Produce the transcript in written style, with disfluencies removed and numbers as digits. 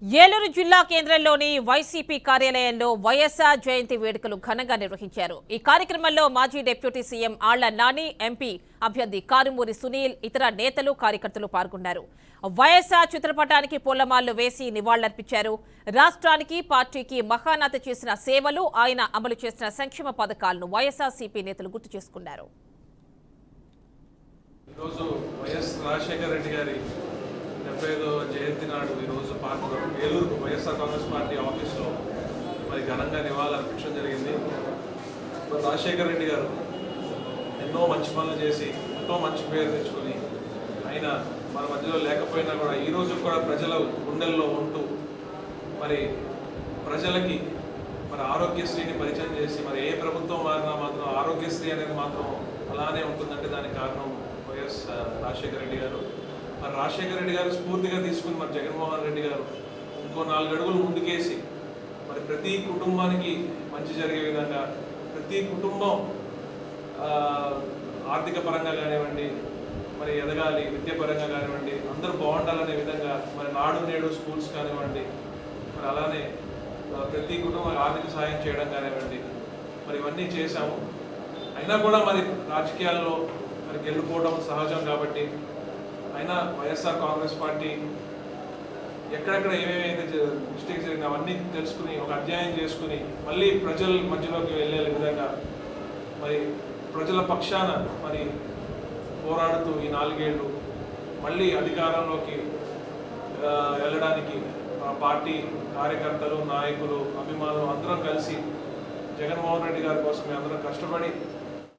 ఏలూరు జిల్లా కేంద్రంలోని వైసీపీ కార్యాలయంలో వైఎస్ఆర్ జయంతి వేడుకలు ఘనంగా నిర్వహించారు. ఈ కార్యక్రమంలో మాజీ deputy CM Alla Nani, MP అభ్యర్థి కారుమూరి సునీల్, ఇతర నేతలు, కార్యకర్తలు పాల్గొన్నారు. వైఎస్ఆర్ చిత్రపటానికి పూలమాలలు వేసి నివాళులర్పించారు. రాష్ట్రానికి, పార్టీకి మహానాత చేసిన సేవలు, ఆయన అమలు చేసిన సంక్షేమ పథకాలను వైఎస్ఆర్సీపీ నేతలు గుర్తు చేసుకున్నారు. జయంతి నాడు ఈరోజు ఏలూరు వైఎస్ఆర్ కాంగ్రెస్ పార్టీ ఆఫీస్లో మరి ఘనంగా నివాళులర్పించడం జరిగింది. రాజశేఖర రెడ్డి గారు ఎన్నో మంచి పనులు చేసి ఎంతో మంచి పేరు తెచ్చుకొని ఆయన మన మధ్యలో లేకపోయినా కూడా ఈరోజు కూడా ప్రజల గుండెల్లో ఉంటూ మరి ప్రజలకి మరి ఆరోగ్యశ్రీని పరిచయం చేసి మరి ఏ ప్రభుత్వం మారినా మాత్రం ఆరోగ్యశ్రీ అనేది మాత్రం అలానే ఉంటుందంటే దానికి కారణం వైఎస్ రాజశేఖర రెడ్డి గారు. మరి రాజశేఖర రెడ్డి గారు స్ఫూర్తిగా తీసుకుని మరి జగన్మోహన్ రెడ్డి గారు ఇంకో 4 అడుగులు ముందుకేసి మరి ప్రతి కుటుంబానికి మంచి జరిగే విధంగా, ప్రతి కుటుంబం ఆర్థిక పరంగా కానివ్వండి, మరి ఎదగాలి, విద్యాపరంగా కానివ్వండి, అందరూ బాగుండాలనే విధంగా మరి నాడు నేడు స్కూల్స్ కానివ్వండి, మరి అలానే ప్రతి కుటుంబం ఆర్థిక సాయం చేయడం కానివ్వండి, మరి ఇవన్నీ చేశాము. అయినా కూడా మరి రాజకీయాల్లో మరి గెలుపోవడం సహజం కాబట్టి అయినా వైఎస్ఆర్ కాంగ్రెస్ పార్టీ ఎక్కడెక్కడ ఏమేమైతే మిస్టేక్స్ జరిగినా అవన్నీ తెలుసుకుని ఒక అధ్యాయం చేసుకుని మళ్ళీ ప్రజల మధ్యలోకి వెళ్ళే విధంగా మరి ప్రజల పక్షాన మరి పోరాడుతూ ఈ 4 ఏళ్ళు మళ్ళీ అధికారంలోకి వెళ్ళడానికి పార్టీ కార్యకర్తలు, నాయకులు, అభిమానులు అందరం కలిసి జగన్మోహన్ రెడ్డి గారి కోసం అందరం కష్టపడి